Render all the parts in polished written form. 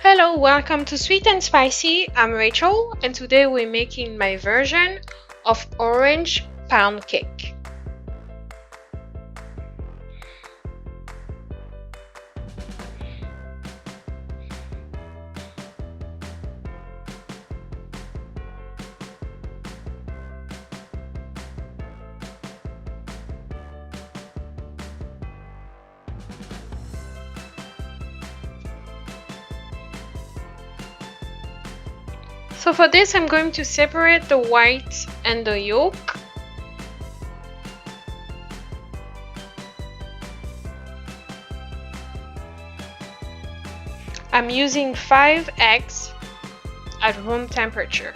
Hello, welcome to Sweet and Spicy. I'm Rachel, and today we're making my version of orange pound cake. So for this, I'm going to separate the white and the yolk. I'm using 5 eggs at room temperature.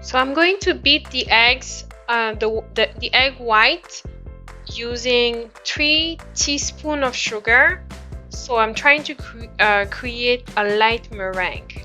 So I'm going to beat the eggs, the egg white using 3 teaspoons of sugar. So I'm trying to create a light meringue.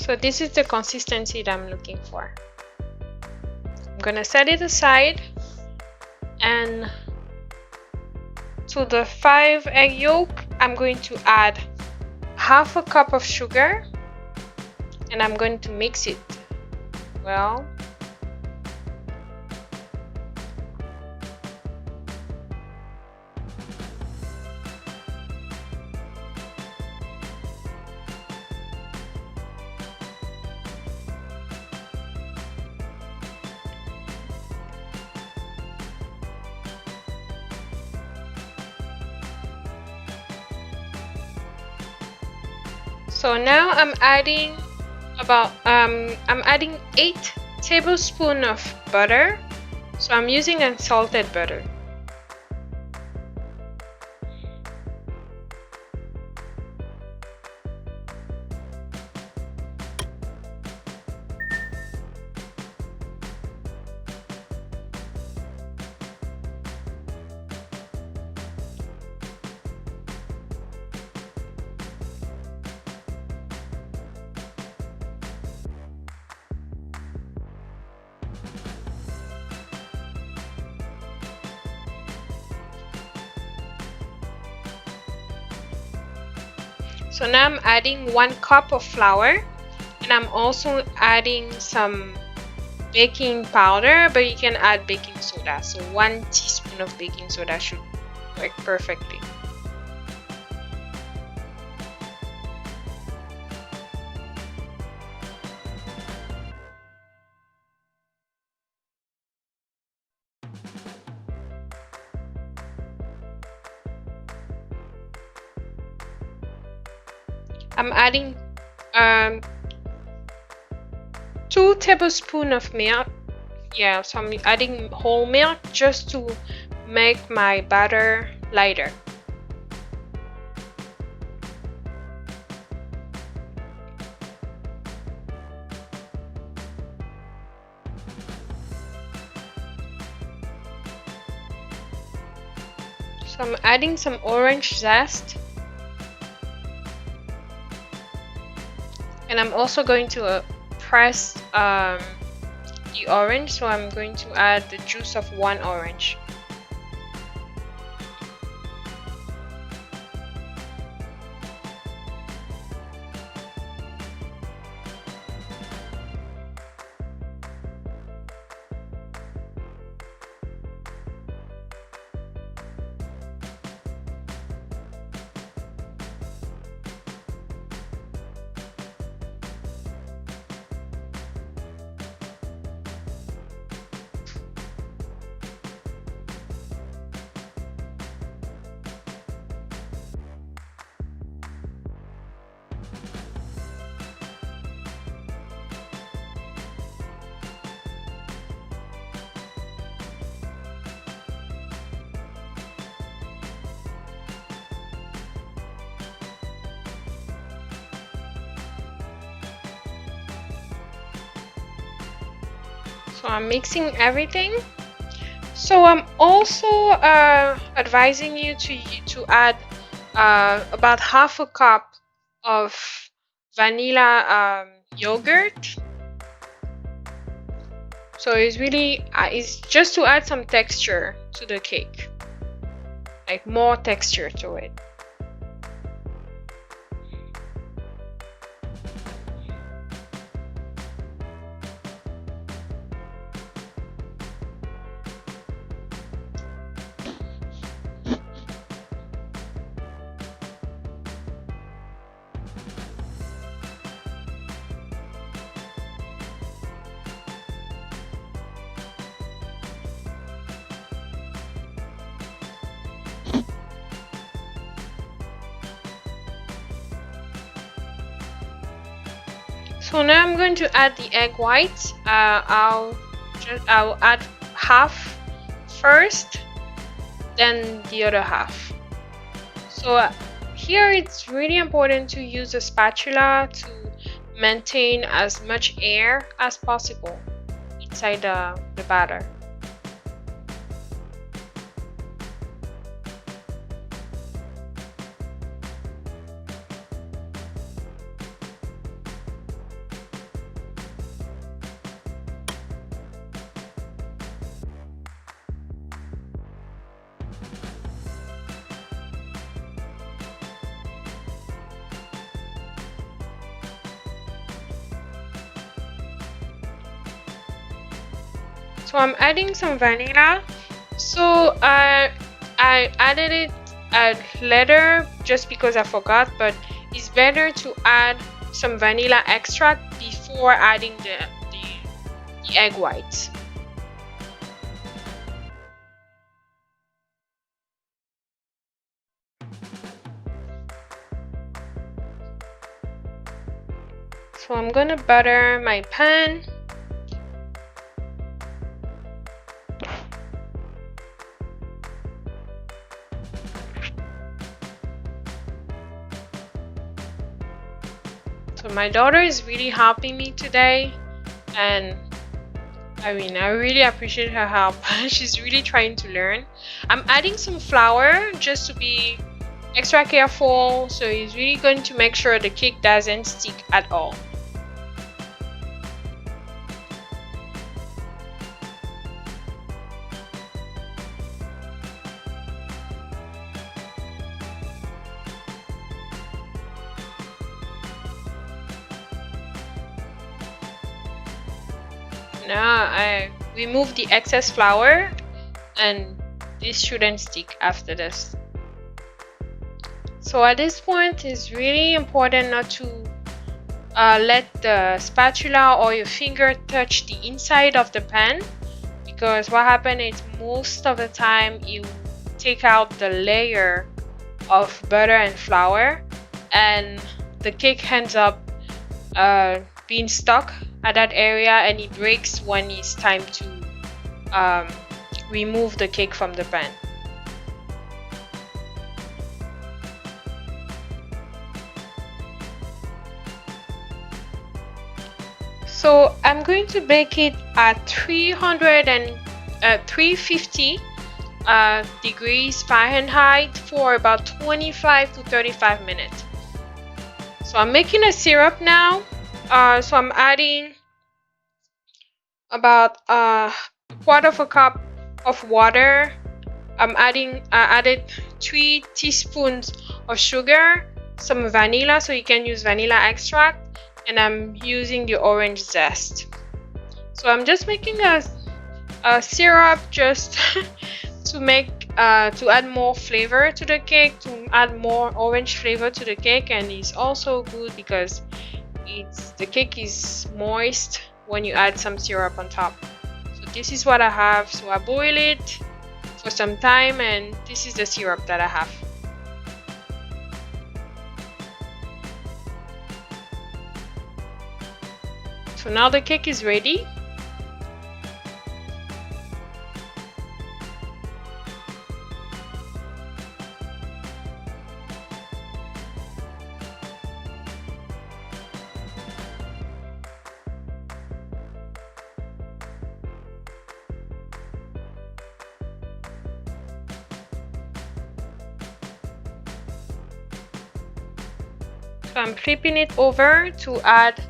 So this is the consistency that I'm looking for. I'm gonna set it aside, and to the 5 egg yolk, I'm going to add half a cup of sugar, and I'm going to mix it well. So now I'm adding 8 tablespoons of butter. So I'm using unsalted butter. So now I'm adding 1 cup of flour, and I'm also adding some baking powder, but you can add baking soda. So 1 teaspoon of baking soda should work perfectly. I'm adding 2 tablespoons of milk. Yeah, so I'm adding whole milk just to make my batter lighter. So I'm adding some orange zest. And I'm also going to press the orange, so I'm going to add the juice of 1 orange. So I'm mixing everything. So I'm also advising you to add about half a cup of vanilla yogurt. So it's just to add some texture to the cake, like more texture to it. So now I'm going to add the egg whites. I'll add half first, then the other half. So here it's really important to use a spatula to maintain as much air as possible inside the batter. So I'm adding some vanilla. So I added it later just because I forgot, but it's better to add some vanilla extract before adding the egg whites. So I'm gonna butter my pan. So my daughter is really helping me today, and I mean, I really appreciate her help. She's really trying to learn. I'm adding some flour just to be extra careful, so it's really going to make sure the cake doesn't stick at all. Now I remove the excess flour, and this shouldn't stick after this. So at this point, it's really important not to let the spatula or your finger touch the inside of the pan, because what happens is most of the time you take out the layer of butter and flour, and the cake ends up being stuck at that area, and it breaks when it's time to remove the cake from the pan. So I'm going to bake it at 350 degrees Fahrenheit for about 25 to 35 minutes. So I'm making a syrup now. So I'm adding about a quarter of a cup of water. I added 3 teaspoons of sugar, some vanilla, so you can use vanilla extract, and I'm using the orange zest. So I'm just making a syrup just to add more flavor to the cake, to add more orange flavor to the cake, and it's also good because the cake is moist when you add some syrup on top. So this is what I have. So I boil it for some time, and this is the syrup that I have. So now the cake is ready. So I'm flipping it over to add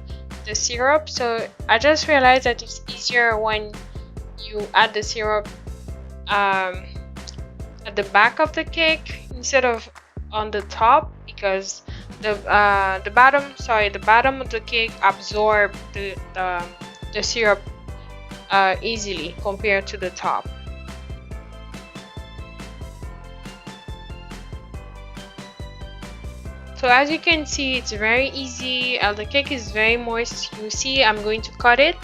the syrup. So I just realized that it's easier when you add the syrup at the back of the cake instead of on the top, because the bottom of the cake absorb the syrup easily compared to the top. So as you can see, it's very easy. The cake is very moist. You see, I'm going to cut it.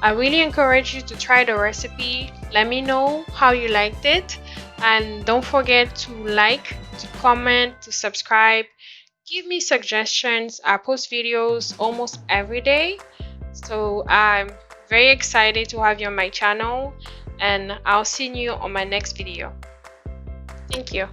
I really encourage you to try the recipe. Let me know how you liked it. And don't forget to like, to comment, to subscribe. Give me suggestions. I post videos almost every day. So I'm very excited to have you on my channel. And I'll see you on my next video. Thank you.